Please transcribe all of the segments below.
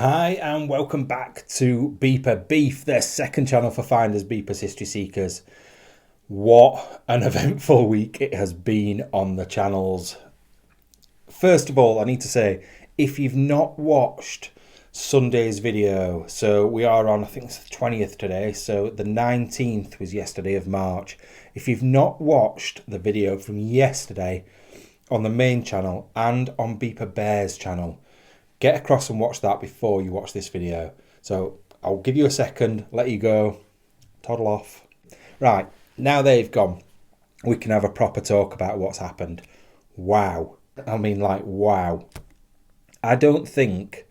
Hi and welcome back to Beeper Beef, their second channel for Findersbeepers history seekers. What an eventful week it has been on the channels. First of all, I need to say, if you've not watched Sunday's video, so we are on, I think it's the 20th today, so the 19th was yesterday of March. If you've not watched the video from yesterday on the main channel and on Beeper Bear's channel, get across and watch that before you watch this video. So I'll give you a second, let you go, toddle off. Right, now they've gone, we can have a proper talk about what's happened. Wow. I mean, like, wow. I don't think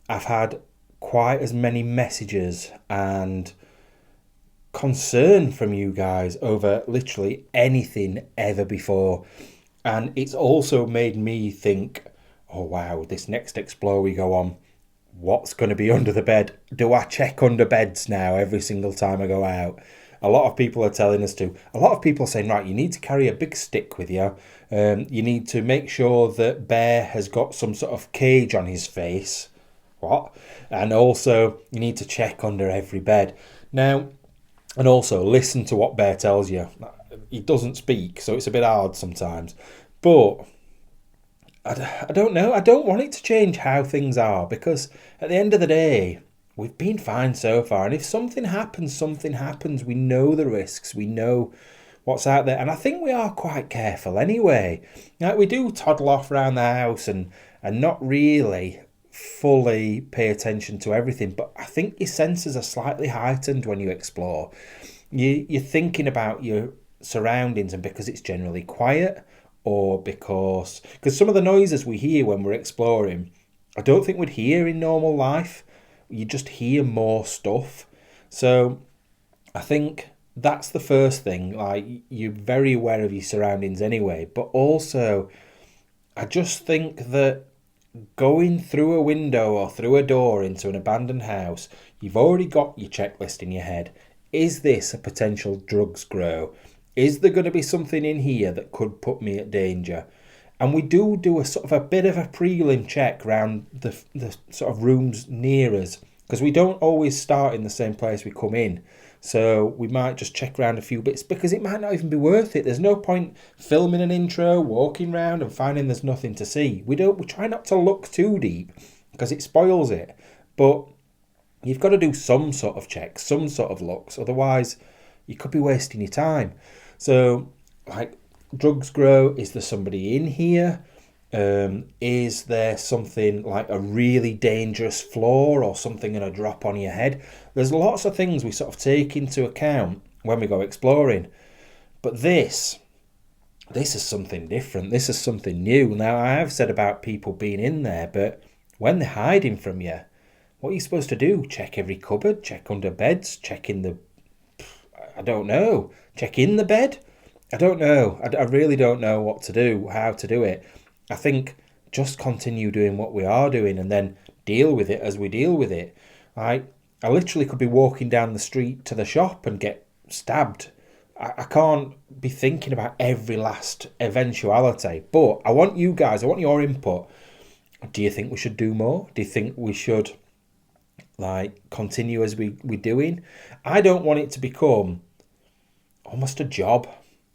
I've had quite as many messages and concern from you guys over literally anything ever before. And it's also made me think, oh wow, this next explore we go on, what's going to be under the bed? Do I check under beds now every single time I go out? A lot of people are telling us to. A lot of people are saying, right, you need to carry a big stick with you. You need to make sure that Bear has got some sort of cage on his face. What? And also, you need to check under every bed. Now, and also listen to what Bear tells you. He doesn't speak, so it's a bit hard sometimes. But I don't know. I don't want it to change how things are, because at the end of the day, we've been fine so far. And if something happens, something happens. We know the risks. We know what's out there. And I think we are quite careful anyway. Like, we do toddle off around the house and not really fully pay attention to everything. But I think your senses are slightly heightened when you explore. You're thinking about your surroundings, and because it's generally quiet, or because some of the noises we hear when we're exploring, I don't think we'd hear in normal life. You just hear more stuff. So I think that's the first thing. Like, you're very aware of your surroundings anyway. But also, I just think that going through a window or through a door into an abandoned house, you've already got your checklist in your head. Is this a potential drugs grow? Is there going to be something in here that could put me at danger? And we do a sort of a bit of a prelim check around the sort of rooms near us, because we don't always start in the same place we come in. So we might just check around a few bits, because it might not even be worth it. There's no point filming an intro, walking around and finding there's nothing to see. We try not to look too deep, because it spoils it. But you've got to do some sort of checks, some sort of looks. Otherwise, you could be wasting your time. So, like, drugs grow. Is there somebody in here? Is there something like a really dangerous floor or something going to drop on your head? There's lots of things we sort of take into account when we go exploring. But this is something different. This is something new. Now, I have said about people being in there, but when they're hiding from you, what are you supposed to do? Check every cupboard, check under beds, check in the... I don't know. Check in the bed? I don't know. I really don't know what to do, how to do it. I think just continue doing what we are doing and then deal with it as we deal with it. I literally could be walking down the street to the shop and get stabbed. I can't be thinking about every last eventuality. But I want you guys, I want your input. Do you think we should do more? Do you think we should, like, continue as we're doing? I don't want it to become almost a job.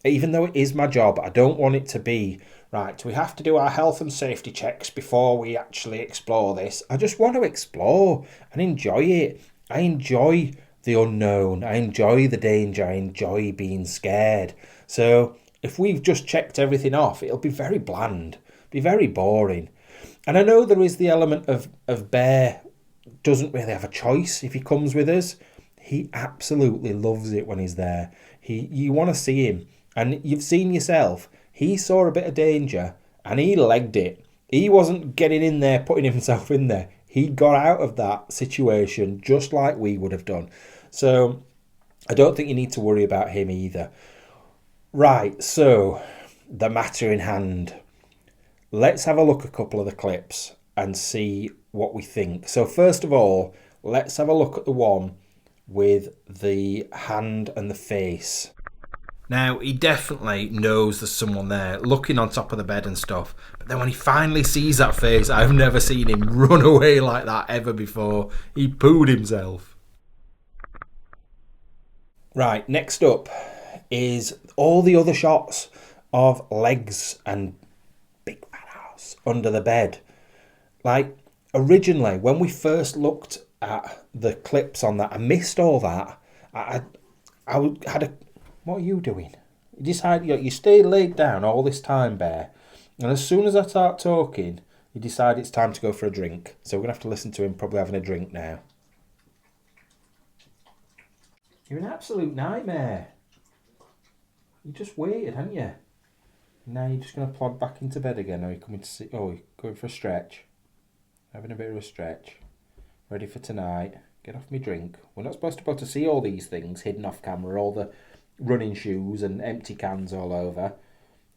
Even though it is my job, I don't want it to be, right, we have to do our health and safety checks before we actually explore this. I just want to explore and enjoy it. I enjoy the unknown. I enjoy the danger. I enjoy being scared. So if we've just checked everything off, it'll be very bland, be very boring. And I know there is the element of Bear doesn't really have a choice if he comes with us. He absolutely loves it when he's there. You want to see him. And you've seen yourself, he saw a bit of danger and he legged it. He wasn't getting in there, putting himself in there. He got out of that situation just like we would have done. So I don't think you need to worry about him either. Right, so the matter in hand. Let's have a look at a couple of the clips and see what we think. So first of all, let's have a look at the one with the hand and the face. Now, he definitely knows there's someone there looking on top of the bed and stuff. But then when he finally sees that face, I've never seen him run away like that ever before. He pooed himself. Right, next up is all the other shots of legs and big fat ass under the bed. Like, originally, when we first looked at the clips on that, I missed all that. I had a... What are you doing? You decide you stay laid down all this time, Bear, and as soon as I start talking, you decide it's time to go for a drink. So we're going to have to listen to him probably having a drink now. You're an absolute nightmare. You just waited, haven't you? Now you're just going to plod back into bed again, or you're coming to see... Oh, you're going for a stretch. Having a bit of a stretch. Ready for tonight. Get off me drink. We're not supposed to be able to see all these things hidden off camera, all the running shoes and empty cans all over.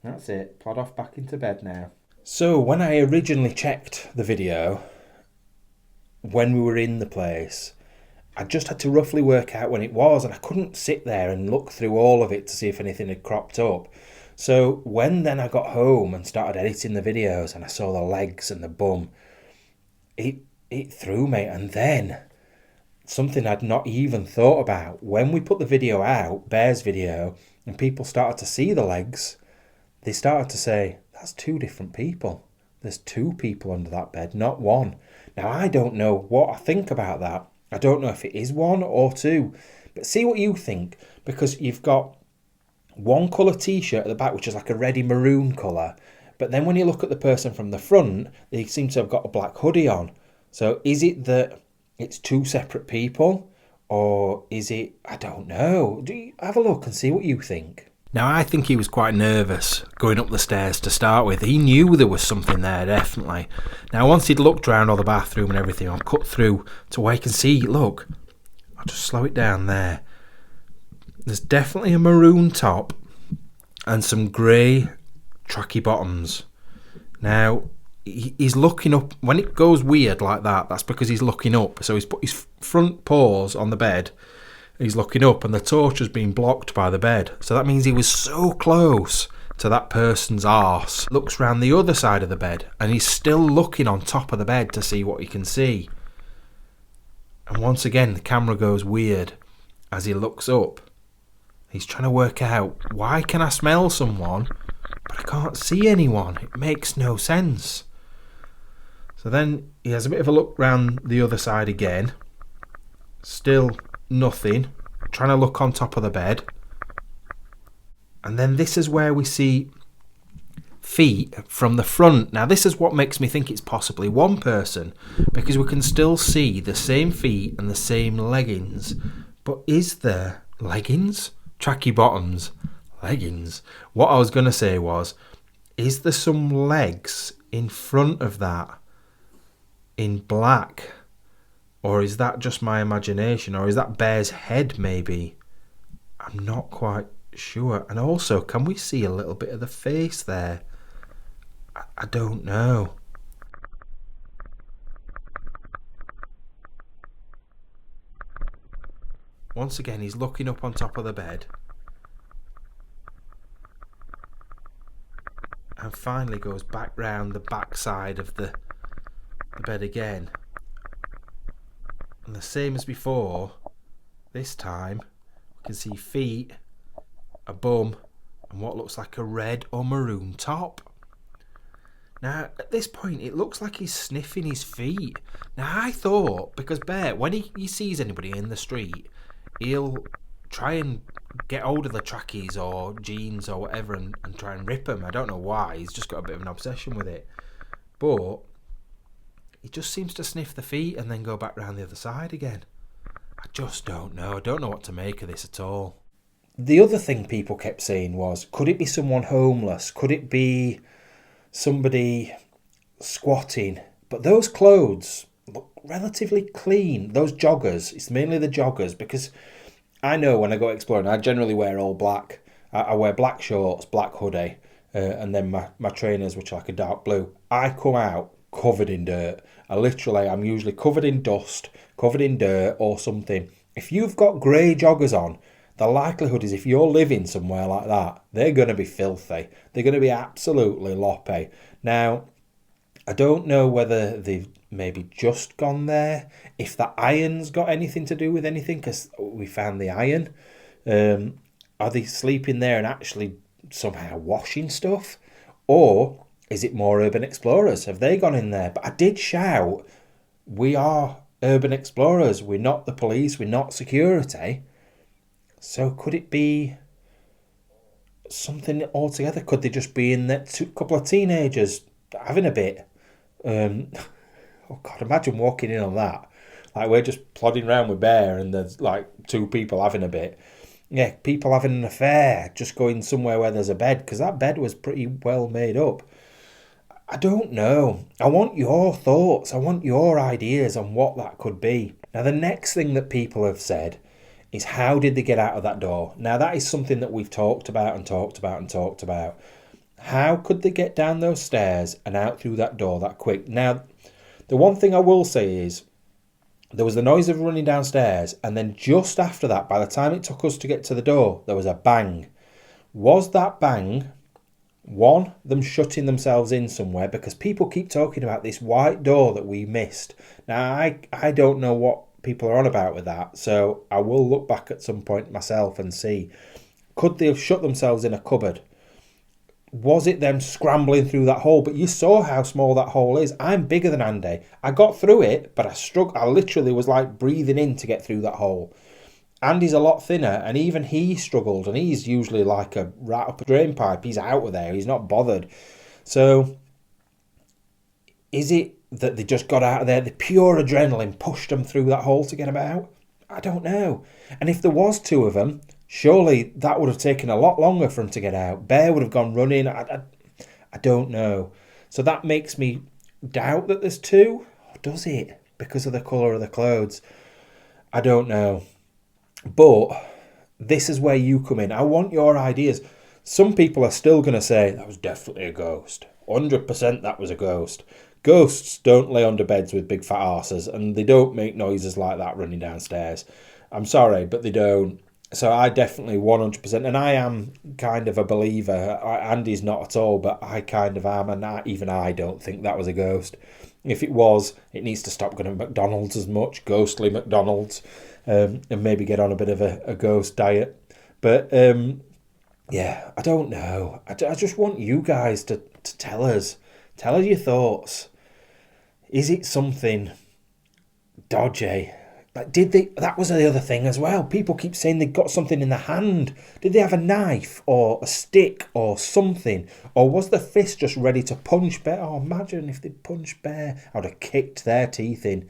That's it. Plod off back into bed now. So when I originally checked the video, when we were in the place, I just had to roughly work out when it was, and I couldn't sit there and look through all of it to see if anything had cropped up. So when then I got home and started editing the videos and I saw the legs and the bum, it threw me. And then something I'd not even thought about. When we put the video out, Bear's video, and people started to see the legs, they started to say, that's two different people. There's two people under that bed, not one. Now, I don't know what I think about that. I don't know if it is one or two. But see what you think, because you've got one colour t-shirt at the back, which is like a reddy maroon colour. But then when you look at the person from the front, they seem to have got a black hoodie on. So is it that it's two separate people, or is it, I don't know. Do you have a look and see what you think? Now, I think he was quite nervous going up the stairs to start with. He knew there was something there, definitely. Now, once he'd looked around all the bathroom and everything, I'll cut through to where you can see, look, I'll just slow it down there. There's definitely a maroon top and some grey tracky bottoms. Now, he's looking up. When it goes weird like that, that's because he's looking up. So he's put his front paws on the bed. He's looking up, and the torch has been blocked by the bed. So that means he was so close to that person's arse. Looks round the other side of the bed, and he's still looking on top of the bed to see what he can see. And once again, the camera goes weird as he looks up. He's trying to work out, why can I smell someone, but I can't see anyone? It makes no sense. So then he has a bit of a look round the other side again. Still nothing. Trying to look on top of the bed. And then this is where we see feet from the front. Now this is what makes me think it's possibly one person, because we can still see the same feet and the same leggings. But is there leggings? Tracky bottoms. Leggings. What I was going to say was, is there some legs in front of that in black? Or is that just my imagination? Or is that Bear's head maybe? I'm not quite sure. And also, can we see a little bit of the face there? I don't know. Once again, he's looking up on top of the bed. And finally goes back round the back side of the bed again. And the same as before, this time we can see feet, a bum, and what looks like a red or maroon top. Now, at this point, it looks like he's sniffing his feet. Now, I thought, because Bear, when he sees anybody in the street, he'll try and get hold of the trackies or jeans or whatever and try and rip them. I don't know why. He's just got a bit of an obsession with it. But he just seems to sniff the feet and then go back round the other side again. I just don't know. I don't know what to make of this at all. The other thing people kept saying was, could it be someone homeless? Could it be somebody squatting? But those clothes look relatively clean. Those joggers, it's mainly the joggers, because I know when I go exploring, I generally wear all black. I wear black shorts, black hoodie, and then my trainers, which are like a dark blue. I come out covered in dirt. I'm usually covered in dust, covered in dirt or something. If you've got grey joggers on, the likelihood is if you're living somewhere like that, they're going to be filthy. They're going to be absolutely loppy. Now, I don't know whether they've maybe just gone there, if the iron's got anything to do with anything, because we found the iron. Are they sleeping there and actually somehow washing stuff? Or is it more urban explorers? Have they gone in there? But I did shout, we are urban explorers. We're not the police. We're not security. So could it be something altogether? Could they just be in there, a couple of teenagers having a bit? Oh God, imagine walking in on that. Like, we're just plodding around with Bear and there's like two people having a bit. Yeah, people having an affair, just going somewhere where there's a bed, because that bed was pretty well made up. I don't know. I want your thoughts. I want your ideas on what that could be. Now, the next thing that people have said is, how did they get out of that door? Now, that is something that we've talked about and talked about and talked about. How could they get down those stairs and out through that door that quick? Now, the one thing I will say is, there was the noise of running downstairs, and then just after that, by the time it took us to get to the door, there was a bang. Was that bang, one, them shutting themselves in somewhere? Because people keep talking about this white door that we missed. Now, I don't know what people are on about with that, so I will look back at some point myself and see. Could they have shut themselves in a cupboard? Was it them scrambling through that hole? But you saw how small that hole is. I'm bigger than Andy. I got through it, but I literally was like breathing in to get through that hole. Andy's a lot thinner, and even he struggled, and he's usually like a rat up a drain pipe. He's out of there. He's not bothered. So, is it that they just got out of there, the pure adrenaline pushed them through that hole to get them out? I don't know. And if there was two of them, surely that would have taken a lot longer for him to get out. Bear would have gone running. I don't know. So that makes me doubt that there's two. Or does it? Because of the colour of the clothes. I don't know. But this is where you come in. I want your ideas. Some people are still going to say, that was definitely a ghost. 100% that was a ghost. Ghosts don't lay under beds with big fat arses, and they don't make noises like that running downstairs. I'm sorry, but they don't. So I definitely 100%, and I am kind of a believer. Andy's not at all, but I kind of am, and even I don't think that was a ghost. If it was, it needs to stop going to McDonald's as much, ghostly McDonald's, and maybe get on a bit of a ghost diet. But yeah, I don't know. I just want you guys to tell us your thoughts. Is it something dodgy? Like, did they? That was the other thing as well. People keep saying they got something in the hand. Did they have a knife or a stick or something? Or was the fist just ready to punch Bear? Oh, imagine if they'd punched Bear. I would have kicked their teeth in.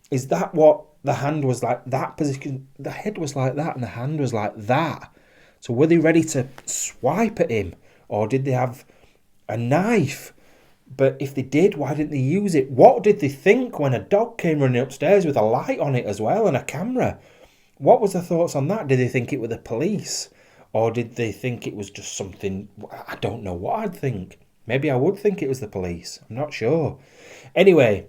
Is that what the hand was like? That position, the head was like that and the hand was like that. So were they ready to swipe at him? Or did they have a knife? But if they did, why didn't they use it? What did they think when a dog came running upstairs with a light on it as well and a camera? What was their thoughts on that? Did they think it were the police? Or did they think it was just something? I don't know what I'd think. Maybe I would think it was the police. I'm not sure. Anyway,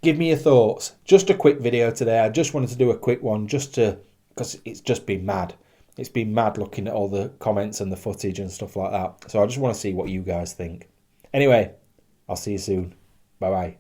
give me your thoughts. Just a quick video today. I just wanted to do a quick one because it's just been mad. It's been mad looking at all the comments and the footage and stuff like that. So I just want to see what you guys think. Anyway, I'll see you soon. Bye-bye.